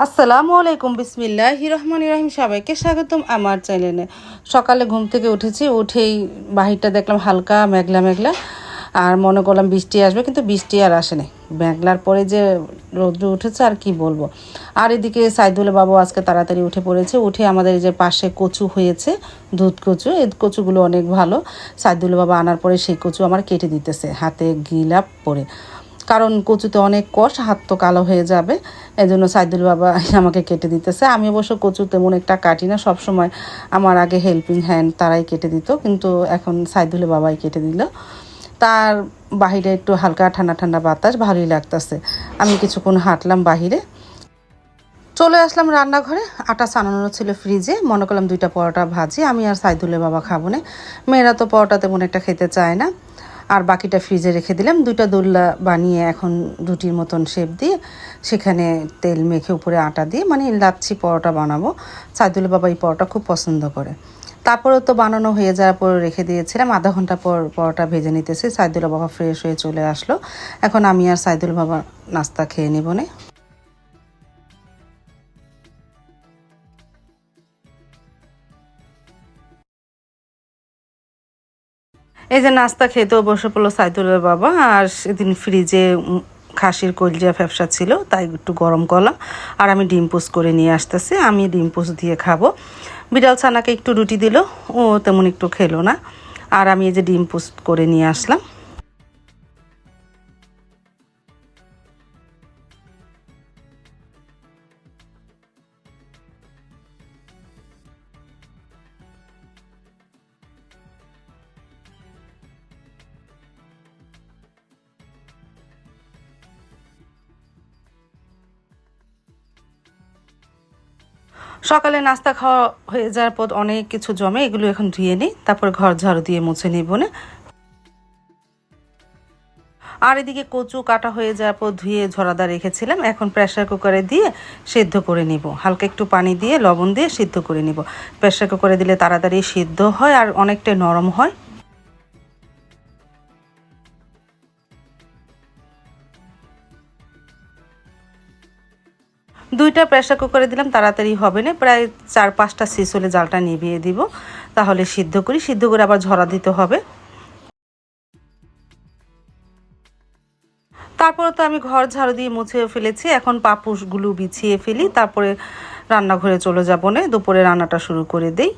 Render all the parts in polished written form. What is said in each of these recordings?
আসসালামু আলাইকুম বিসমিল্লাহির রহমানির রহিম সবাইকে স্বাগতম আমার চ্যানেলে। সকালে ঘুম থেকে উঠেছি, উঠেই বাহিরটা দেখলাম হালকা মেঘলা মেঘলা, আর মনে করলাম বৃষ্টি আসবে, কিন্তু বৃষ্টি আর আসেনি। মেঘলার পরে যে রৌদ্র উঠেছে আর কি বলবো। আর এদিকে সাইদুল বাবু আজকে তাড়াতাড়ি উঠে পড়েছে, উঠে আমাদের এই যে পাশে কচু হয়েছে, দুধ কচু, এই কচুগুলো অনেক ভালো। সাইদুল বাবা আনার পরে সেই কচু আমার কেটে দিতেছে হাতে গিলাপ পরে, কারণ কচুতে অনেক কষ, হাত তো কালো হয়ে যাবে। এই জন্য সাইদুল বাবা আমাকে কেটে দিতেছে। আমি অবশ্য কচু তেমন একটা কাটি না, সবসময় আমার আগে হেল্পিং হ্যান্ড তারাই কেটে দিত, কিন্তু এখন সাইদুল বাবাই কেটে দিল। তার বাহিরে একটু হালকা ঠান্ডা ঠান্ডা বাতাস, ভালোই লাগতেছে। আমি কিছুক্ষণ হাঁটলাম বাহিরে, চলে আসলাম রান্নাঘরে। আটা ছানানো ছিল ফ্রিজে, মনে করলাম 2টা পরোটা ভাজি, আমি আর সাইদুলের বাবা খাবো না। মেয়েরা তো পরোটা তেমন একটা খেতে চায় না, আর বাকিটা ফ্রিজে রেখে দিলাম। 2টা দোল্লা বানিয়ে এখন রুটির মতন শেপ দিয়ে সেখানে তেল মেখে উপরে আটা দিয়ে মানে লাচ্ছি পরোটা বানাবো। সাইদুলের বাবা এই পরোটা খুব পছন্দ করে। তারপরে তো বানানো হয়ে যাওয়ার পর রেখে দিয়েছিলাম, আধা ঘন্টা পর পরোটা ভেজে নিতেছি। সাইদুল বাবা ফ্রেশ হয়ে চলে আসলো, এখন আমি আর সাইদুল বাবা নাস্তা খেয়ে নেব না। এই যে নাস্তা খেতেও বসে পড়লো সাইদুলের বাবা, আর সেদিন ফ্রিজে খাসির কলজা ফ্যাপসা ছিল, তাই একটু গরম করলাম। আর আমি ডিম পোস্ট করে নিয়ে আসতেছি, আমি ডিম পোস্ট দিয়ে খাবো। বিড়াল ছানাকে একটু রুটি দিল, ও তেমন একটু খেলো না। আর আমি এই যে ডিম পোস্ট করে নিয়ে আসলাম। সকালে নাস্তা খাওয়া হয়ে যাওয়ার পর অনেক কিছু জমে, এগুলো এখন ধুয়ে নিই, তারপর ঘর ঝাড়ু দিয়ে মুছে নিব না। আর এদিকে কচু কাটা হয়ে যাওয়ার পর ধুয়ে ঝরাদা রেখেছিলাম, এখন প্রেসার কুকারে দিয়ে সিদ্ধ করে নিব। হালকা একটু পানি দিয়ে লবণ দিয়ে সিদ্ধ করে নিব। প্রেসার কুকারে দিলে তাড়াতাড়ি সিদ্ধ হয় আর অনেকটা নরম হয়। 2টা প্রেসার কুকারে দিলাম, তাড়াতাড়ি হবে না, প্রায় 4-5টা সিস হলে জালটা নিভিয়ে দিব, তাহলে সিদ্ধ করি। সিদ্ধ করে আবার ঝরা দিতে হবে। তারপরে তো আমি ঘর ঝাড়ু দিয়ে মুছে ফেলেছি, এখন পাপোশগুলো বিছিয়ে ফেলি, তারপরে রান্নাঘরে চলে যাব না, দুপুরে রান্নাটা শুরু করে দেই।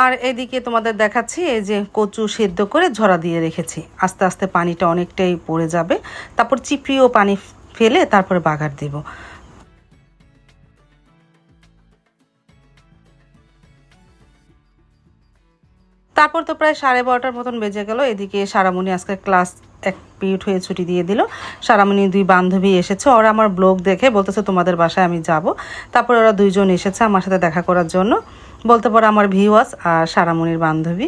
আর এদিকে তোমাদের দেখাচ্ছি, এই যে কচু সেদ্ধ করে ঝরা দিয়ে রেখেছি, আস্তে আস্তে পানিটা অনেকটাই পড়ে যাবে, তারপর চিপড়িও পানি ফেলে তারপরে বাগার দেব। তারপর তো প্রায় 12:30টার মতন বেজে গেল। এদিকে সারামণি আজকে ক্লাস 1 পিরিয়ড হয়ে ছুটি দিয়ে দিল। সারামণি 2 বান্ধবী এসেছে, ওরা আমার ব্লগ দেখে বলতেছে তোমাদের বাসায় আমি যাব। তারপর ওরা 2জন এসেছে আমার সাথে দেখা করার জন্য, বলতে পারো আমার ভিউয়ার্স আর সারামণির বান্ধবী।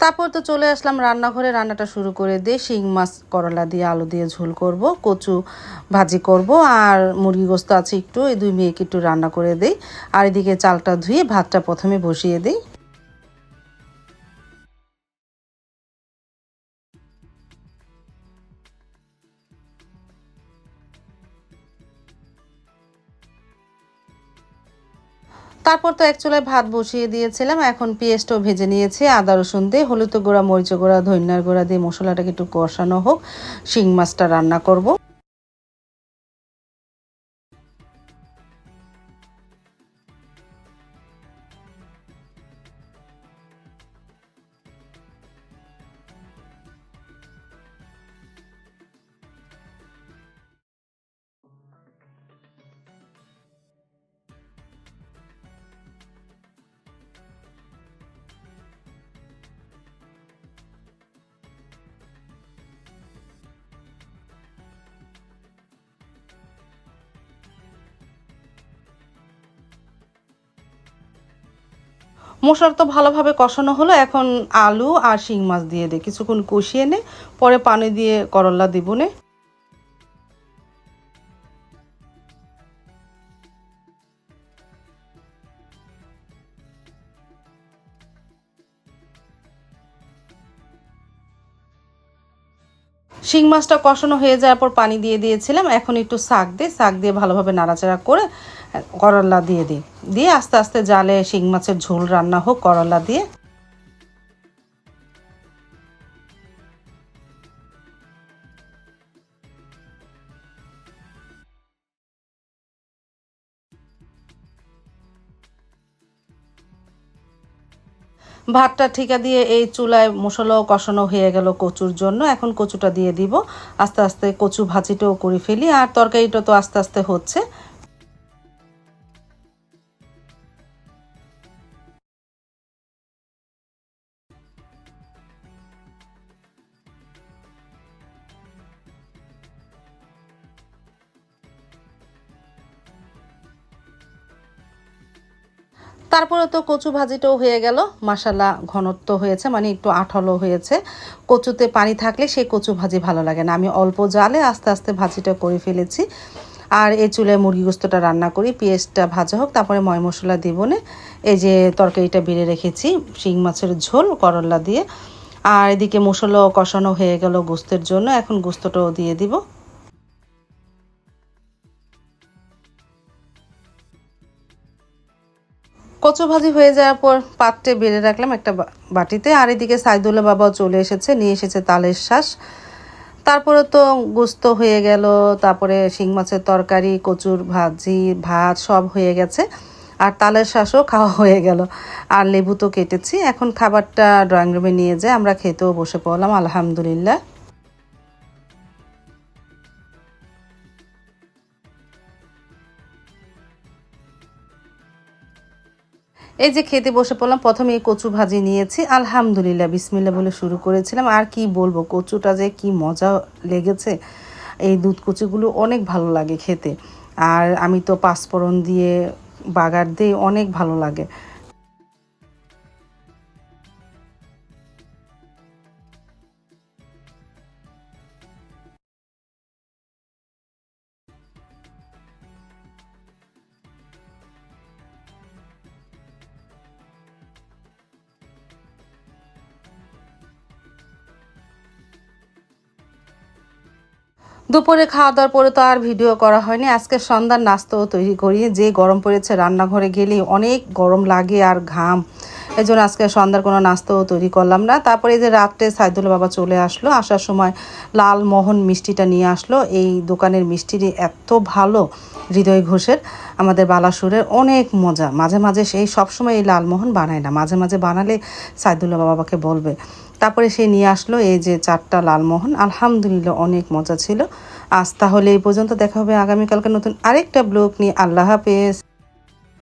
তারপর তো চলে আসলাম রান্নাঘরে, রান্নাটা শুরু করে দিয়ে শিং মাছ করলা দিয়ে আলু দিয়ে ঝোল করব, কচু ভাজি করব, আর মুরগি গোস্ত আছে একটু, এই 2 মেয়েকে একটু রান্না করে দেই। আর এদিকে চালটা ধুয়ে ভাতটা প্রথমে বসিয়ে দিই। তারপর তো এক চুলায় ভাত বসিয়ে দিয়েছিলাম, এখন পেঁয়াজটাও ভেজে নিয়েছি, আদা রসুন দিয়ে হলুদ গুঁড়া মরিচ গুঁড়া ধনিয়ার গুঁড়া দিয়ে মশলাটাকে একটু কষানো হোক, শিং মাছটা রান্না করব। মশলা তো ভালোভাবে কষানো হলো, এখন আলু আর শিং মাছ দিয়ে দিই, কিছুক্ষণ কষিয়ে নে, পরে পানি দিয়ে করলা দিব নে। শিং মাছটা কষানো হয়ে যাওয়ার পর পানি দিয়ে দিয়েছিলাম, এখন একটু শাক দিয়ে ভালোভাবে নাড়াচাড়া করে করলা দিয়ে দিই, দিয়ে আস্তে আস্তে জালে শিং মাছের ঝোল রান্না হোক করলা দিয়ে। ভাতটা ঠিকা দিয়ে এই চুলায় মশলাও কষানো হয়ে গেল কচুর জন্য, এখন কচুটা দিয়ে দিব। আস্তে আস্তে কচু ভাজিটাও করে ফেলি, আর তরকারিটা তো আস্তে আস্তে হচ্ছে। তারপরে তো কচু ভাজিটাও হয়ে গেল, মাশাল্লাহ ঘনত্ব হয়েছে, মানে একটু আঠালো হয়েছে। কচুতে পানি থাকলে সেই কচু ভাজি ভালো লাগে না, আমি অল্প জালে আস্তে আস্তে ভাজিটা করে ফেলেছি। আর এই চুলায় মুরগি গোস্তটা রান্না করি, পেঁয়াজটা ভাজা হোক, তারপরে ময় মশলা দিব না। এই যে তরকারিটা বেড়ে রেখেছি শিং মাছের ঝোল করলা দিয়ে, আর এদিকে মশলাও কষানো হয়ে গেল গোস্তের জন্য, এখন গোস্তটাও দিয়ে দিব। কচু ভাজি হয়ে যাওয়ার পর পাত্রে বেড়ে রাখলাম একটা বাটিতে, আর এদিকে সাইদুল্লাহ বাবাও চলে এসেছে, নিয়ে এসেছে তালের শাঁস। তারপরে তো গোস্ত হয়ে গেল, তারপরে শিং মাছের তরকারি, কচুর ভাজি, ভাত সব হয়ে গেছে, আর তালের শাঁসও খাওয়া হয়ে গেল, আর লেবু তো কেটেছি। এখন খাবারটা ড্রয়িং রুমে নিয়ে যায়, আমরা খেতেও বসে পড়লাম আলহামদুলিল্লাহ। এই যে খেতে বসে পড়লাম, প্রথমে এই কচু ভাজি নিয়েছি, আলহামদুলিল্লাহ বিসমিল্লাহ বলে শুরু করেছিলাম। আর কি বলবো, কচুটা যে কি মজা লেগেছে, এই দুধ কচুগুলো অনেক ভালো লাগে খেতে। আর আমি তো পাঁচফোড়ন দিয়ে বাগার দিই, অনেক ভালো লাগে। দুপুরে খাওয়া দাওয়ার পরে তো আর ভিডিও করা হয়নি, আজকে সন্ধ্যার নাস্তাও তৈরি করি। যে গরম পড়েছে, রান্নাঘরে গেলেই অনেক গরম লাগে আর ঘাম, এই জন্য আজকে সন্ধ্যার কোনো নাস্তাও তৈরি করলাম না। তারপরে এই যে রাত্রে সাইদুল্লাহ বাবা চলে আসলো, আসার সময় লালমোহন মিষ্টিটা নিয়ে আসলো। এই দোকানের মিষ্টিটি এত ভালো, হৃদয় ঘোষের, আমাদের বালাসুরের, অনেক মজা। মাঝে মাঝে সেই সবসময় এই লালমোহন বানায় না, মাঝে মাঝে বানালে সাইদুল্লাহ বাবাকে বলবে। তারপরে সে নিয়ে আসলো এই যে 4টা লালমোহন, আলহামদুলিল্লাহ অনেক মজা ছিল। আজ তাহলে এই পর্যন্ত, দেখা হবে আগামীকালকে নতুন আরেকটা ব্লগ নিয়ে। আল্লাহ হাফেজ।